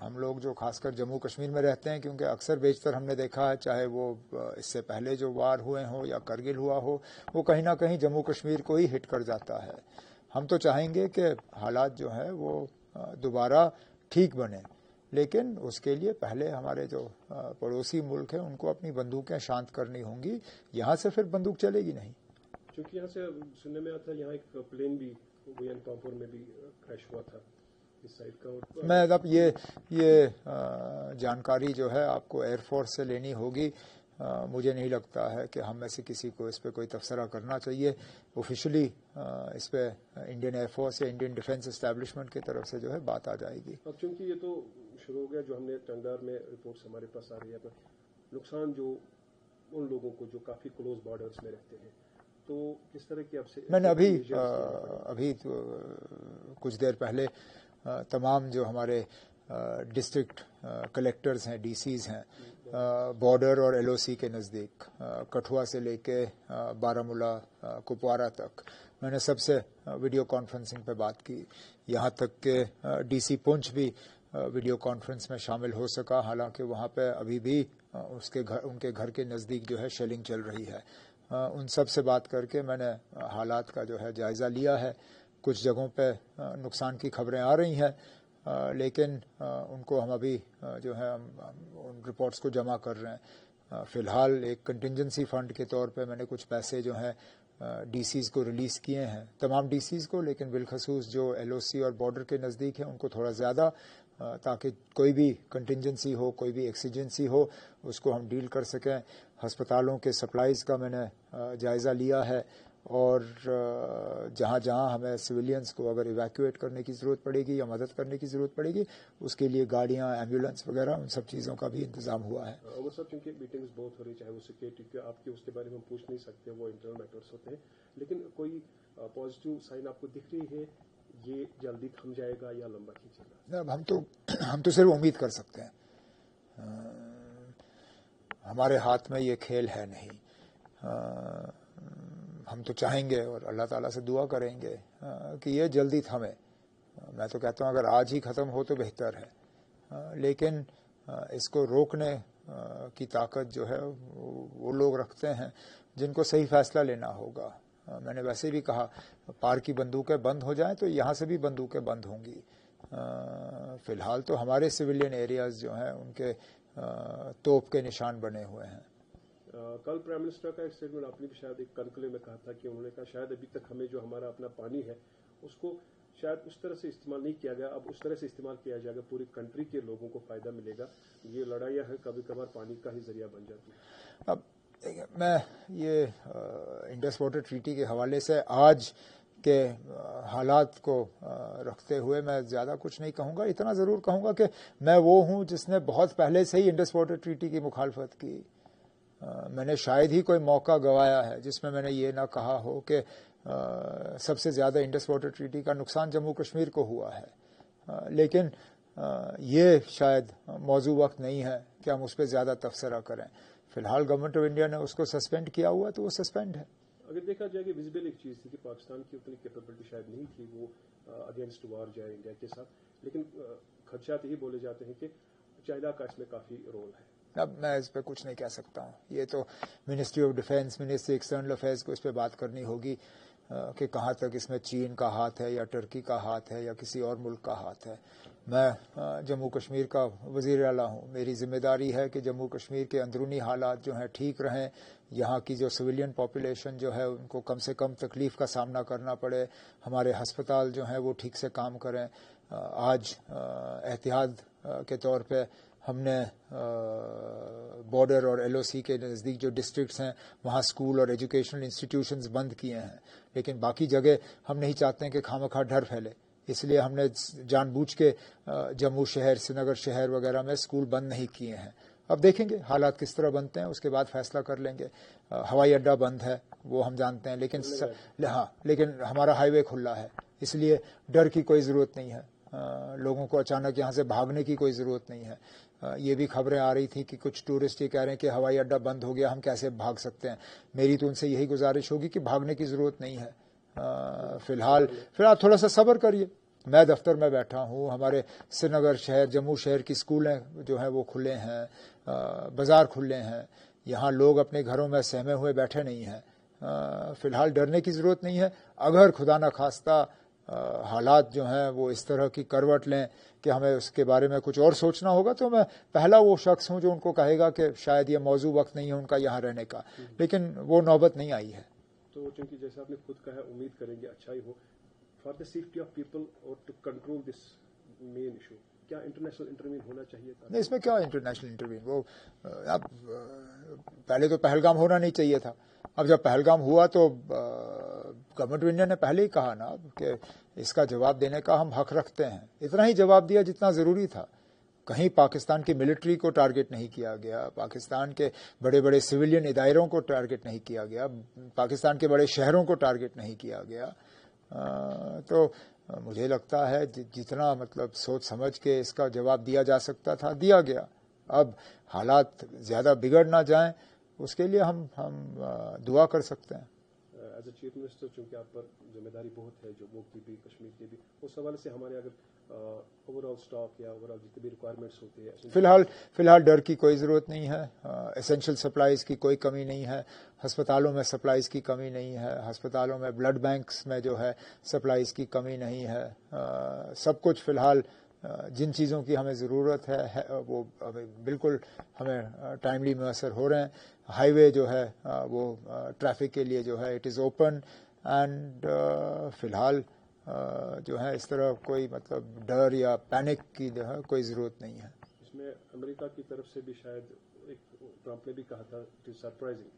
ہم لوگ جو خاص کر جموں کشمیر میں رہتے ہیں، کیونکہ اکثر بیشتر ہم نے دیکھا ہے، چاہے وہ اس سے پہلے جو وار ہوئے ہوں یا کرگل ہوا ہو، وہ کہیں نہ کہیں جموں کشمیر کو ہی ہٹ کر جاتا ہے۔ ہم تو چاہیں گے کہ حالات جو ہیں وہ دوبارہ ٹھیک بنے، لیکن اس کے لیے پہلے ہمارے جو پڑوسی ملک ہیں ان کو اپنی بندوقیں شانت کرنی ہوں گی، یہاں سے پھر بندوق چلے گی نہیں۔ چونکہ یہاں سے سننے میں آتا ہے یہاں ایک پلین بھی گوین پامپور میں بھی کریش ہوا تھا اس سائڈ کا، میں اب یہ جانکاری جو ہے آپ کو ایئر فورس سے لینی ہوگی، مجھے نہیں لگتا ہے کہ ہم میں سے کسی کو اس پہ کوئی تبصرہ کرنا چاہیے۔ آفیشلی اس پہ انڈین ایئر فورس یا انڈین ڈیفنس اسٹیبلشمنٹ کی طرف سے جو ہے بات آ جائے گی۔ اب چونکہ یہ تو شروع ہو گیا، جو ہم نے ٹنگڈار میں رپورٹس ہمارے پاس آ رہی ہے، نقصان جو ان لوگوں کو جو کافی کلوز بارڈرز میں رہتے ہیں، تو کس طرح کی اب سے میں نے ابھی کچھ دیر پہلے تمام جو ہمارے ڈسٹرکٹ کلیکٹرز ہیں، ڈی سیز ہیں بارڈر اور ایل او سی کے نزدیک، کٹھوا سے لے کے بارامولہ کپوارہ تک، میں نے سب سے ویڈیو کانفرنسنگ پہ بات کی، یہاں تک کہ ڈی سی پونچھ بھی ویڈیو کانفرنس میں شامل ہو سکا، حالانکہ وہاں پہ ابھی بھی ان کے گھر کے نزدیک جو ہے شیلنگ چل رہی ہے۔ ان سب سے بات کر کے میں نے حالات کا جو ہے جائزہ لیا ہے۔ کچھ جگہوں پہ نقصان کی خبریں آ رہی ہیں، لیکن ان کو ہم ابھی جو ہے ان رپورٹس کو جمع کر رہے ہیں۔ فی الحال ایک کنٹینجنسی فنڈ کے طور پہ میں نے کچھ پیسے جو ہیں ڈی سیز کو ریلیز کیے ہیں، تمام ڈی سیز کو، لیکن بالخصوص جو ایل او سی اور بارڈر کے نزدیک ہیں ان کو تھوڑا زیادہ، تاکہ کوئی بھی کنٹینجنسی ہو، کوئی بھی ایکسیجنسی ہو، اس کو ہم ڈیل کر سکیں۔ ہسپتالوں کے سپلائز کا میں نے جائزہ لیا ہے، اور جہاں جہاں ہمیں سویلینز کو اگر ایویکویٹ کرنے کی ضرورت پڑے گی یا مدد کرنے کی ضرورت پڑے گی، اس کے لیے گاڑیاں، ایمبولینس وغیرہ، ان سب چیزوں کا بھی انتظام ہوا ہے۔ عمر صاحب، چونکہ میٹنگز بہت ہو رہی، چاہے وہ سیکورٹی کے، آپ کے اس کے بارے میں ہم پوچھ نہیں سکتے، وہ انٹرنل میٹرز ہوتے ہیں، لیکن کوئی پازیٹیو سائن آپ کو دکھ رہی ہے یہ جلدی تھم جائے گا یا لمبا کھینچے گا؟ ہم تو صرف امید کر سکتے ہیں، ہمارے ہاتھ میں یہ کھیل ہے نہیں۔ ہم تو چاہیں گے اور اللہ تعالیٰ سے دعا کریں گے کہ یہ جلدی تھمے۔ میں تو کہتا ہوں اگر آج ہی ختم ہو تو بہتر ہے، لیکن اس کو روکنے کی طاقت جو ہے وہ لوگ رکھتے ہیں جن کو صحیح فیصلہ لینا ہوگا۔ میں نے ویسے بھی کہا پار کی بندوقیں بند ہو جائیں تو یہاں سے بھی بندوقیں بند ہوں گی۔ فی الحال تو ہمارے سویلین ایریاز جو ہیں ان کے توپ کے نشان بنے ہوئے ہیں۔ کل پرائم منسٹر کا ایک اسٹیٹمنٹ آپ نے بھی شاید ایک کنکلیو میں کہا تھا کہ انہوں نے کہا شاید ابھی تک ہمیں جو ہمارا اپنا پانی ہے اس کو شاید اس طرح سے استعمال نہیں کیا گیا، اب اس طرح سے استعمال کیا جائے گا، پوری کنٹری کے لوگوں کو فائدہ ملے گا۔ یہ لڑائیاں ہیں کبھی کبھار پانی کا ہی ذریعہ بن جاتی ہے۔ اب میں یہ انڈس واٹر ٹریٹی کے حوالے سے آج کے حالات کو رکھتے ہوئے میں زیادہ کچھ نہیں کہوں گا، اتنا ضرور کہوں گا کہ میں وہ ہوں جس نے بہت پہلے سے ہی انڈس واٹر ٹریٹی کی مخالفت کی۔ میں نے شاید ہی کوئی موقع گوایا ہے جس میں میں نے یہ نہ کہا ہو کہ سب سے زیادہ انڈس واٹر ٹریٹی کا نقصان جموں کشمیر کو ہوا ہے، لیکن یہ شاید موضوع وقت نہیں ہے کہ ہم اس پہ زیادہ تبصرہ کریں۔ فی الحال گورنمنٹ آف انڈیا نے اس کو سسپینڈ کیا ہوا تو وہ سسپینڈ ہے۔ اگر دیکھا جائے کہ ویزیبل ایک چیز تھی کہ پاکستان کی اتنی کیپیبلٹی شاید نہیں تھی وہ اگینسٹ وار جائے انڈیا کے ساتھ، لیکن خدشات یہی بولے جاتے ہیں کہ چائنا کا اس میں کافی رول ہے۔ اب میں اس پہ کچھ نہیں کہہ سکتا ہوں، یہ تو ministry of defence, ministry external affairs کو اس پہ بات کرنی ہوگی کہ کہاں تک اس میں چین کا ہاتھ ہے یا ٹرکی کا ہاتھ ہے یا کسی اور ملک کا ہاتھ ہے۔ میں جموں کشمیر کا وزیر اعلیٰ ہوں، میری ذمہ داری ہے کہ جموں کشمیر کے اندرونی حالات جو ہیں ٹھیک رہیں، یہاں کی جو سویلین پاپولیشن جو ہے ان کو کم سے کم تکلیف کا سامنا کرنا پڑے، ہمارے ہسپتال جو ہیں وہ ٹھیک سے کام کریں۔ آج احتیاط کے طور پہ ہم نے بارڈر اور ایل او سی کے نزدیک جو ڈسٹرکٹس ہیں وہاں اسکول اور ایجوکیشنل انسٹیٹیوشنز بند کیے ہیں، لیکن باقی جگہ ہم نہیں چاہتے ہیں کہ خواہ ڈر پھیلے، اس لیے ہم نے جان بوجھ کے جموں شہر، سری نگر شہر وغیرہ میں اسکول بند نہیں کیے ہیں۔ اب دیکھیں گے حالات کس طرح بنتے ہیں، اس کے بعد فیصلہ کر لیں گے۔ ہوائی اڈہ بند ہے وہ ہم جانتے ہیں، لیکن ہمارا ہائی وے کھلا ہے، اس لیے ڈر کی کوئی ضرورت نہیں ہے، لوگوں کو اچانک یہاں سے بھاگنے کی کوئی ضرورت نہیں ہے۔ یہ بھی خبریں آ رہی تھی کہ کچھ ٹورسٹ یہ کہہ رہے ہیں کہ ہوائی اڈہ بند ہو گیا، ہم کیسے بھاگ سکتے ہیں۔ میری تو ان سے یہی گزارش ہوگی کہ بھاگنے کی ضرورت نہیں ہے، فی الحال تھوڑا سا صبر کریے، میں دفتر میں بیٹھا ہوں, ہمارے سری نگر شہر, جموں شہر کی اسکولیں جو ہیں وہ کھلے ہیں, بازار کھلے ہیں, یہاں لوگ اپنے گھروں میں سہمے ہوئے بیٹھے نہیں ہیں. فی الحال ڈرنے کی ضرورت نہیں ہے. اگر خدا نہ خواستہ حالات جو ہیں وہ اس طرح کی کروٹ لیں کہ ہمیں اس کے بارے میں کچھ اور سوچنا ہوگا, تو میں پہلا وہ شخص ہوں جو ان کو کہے گا کہ شاید یہ موضوع وقت نہیں ہے ان کا یہاں رہنے کا, لیکن وہ نوبت نہیں آئی ہے. تو چونکہ جیسے آپ نے خود کہا ہے, امید کریں گے اچھائی ہو. For the safety of people اور to control this main issue, کیا انٹرنیشنل انٹروین ہونا چاہیے تھا؟ نہیں, اس میں کیا انٹرنیشنل انٹروین, وہ اب پہلے تو پہلگام ہونا نہیں چاہیے تھا. اب جب پہلگام ہوا تو گورنمنٹ آف انڈیا نے پہلے ہی کہا نا کہ اس کا جواب دینے کا ہم حق رکھتے ہیں. اتنا ہی جواب دیا جتنا ضروری تھا. کہیں پاکستان کی ملٹری کو ٹارگٹ نہیں کیا گیا, پاکستان کے بڑے بڑے سویلین اداروں کو ٹارگٹ نہیں کیا گیا, پاکستان کے بڑے شہروں کو ٹارگٹ نہیں کیا گیا. تو مجھے لگتا ہے جتنا مطلب سوچ سمجھ کے اس کا جواب دیا جا سکتا تھا دیا گیا. اب حالات زیادہ بگڑ نہ جائیں اس کے لیے ہم دعا کر سکتے ہیں. ایز اے چیف منسٹر چونکہ آپ پر ذمہ داری بہت ہے, جموں کی بھی کشمیر کی بھی, اس حوالے سے ہمارے اگر اوور آل اسٹاک یا اوور آل جتنے بھی ریکوائرمنٹس ہوتے ہیں, فی الحال ڈر کی کوئی ضرورت نہیں ہے. اسینشل سپلائیز کی کوئی کمی نہیں ہے, ہسپتالوں میں سپلائیز کی کمی نہیں ہے, ہسپتالوں میں بلڈ بینکس میں جو ہے سپلائیز کی کمی نہیں ہے. سب کچھ فی الحال جن چیزوں کی ہمیں ضرورت ہے وہ بالکل ہمیں ٹائملی میسر ہو رہے ہیں. ہائی وے جو ہے وہ ٹریفک کے لیے جو ہے اٹ از اوپن, اینڈ فی الحال جو ہے اس طرح کوئی مطلب ڈر یا پینک کی جو ہے کوئی ضرورت نہیں ہے. اس میں امریکہ کی طرف سے بھی شاید ایک ٹرمپ نے بھی کہا تھا اٹ از سرپرائزنگ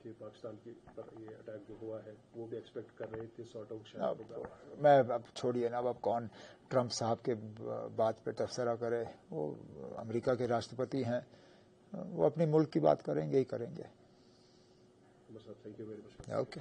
کہ پاکستان کی پر یہ اٹیک جو ہوا ہے وہ بھی ایکسپیکٹ کر رہے تھے سارٹ آؤٹ شاید ہوگا. میں اب چھوڑیے نا, اب کون ٹرمپ صاحب کے بات پہ تبصرہ کرے, وہ امریکہ کے راشٹرپتی ہیں, وہ اپنے ملک کی بات کریں گے ہی کریں گے. Thank you very much. Okay.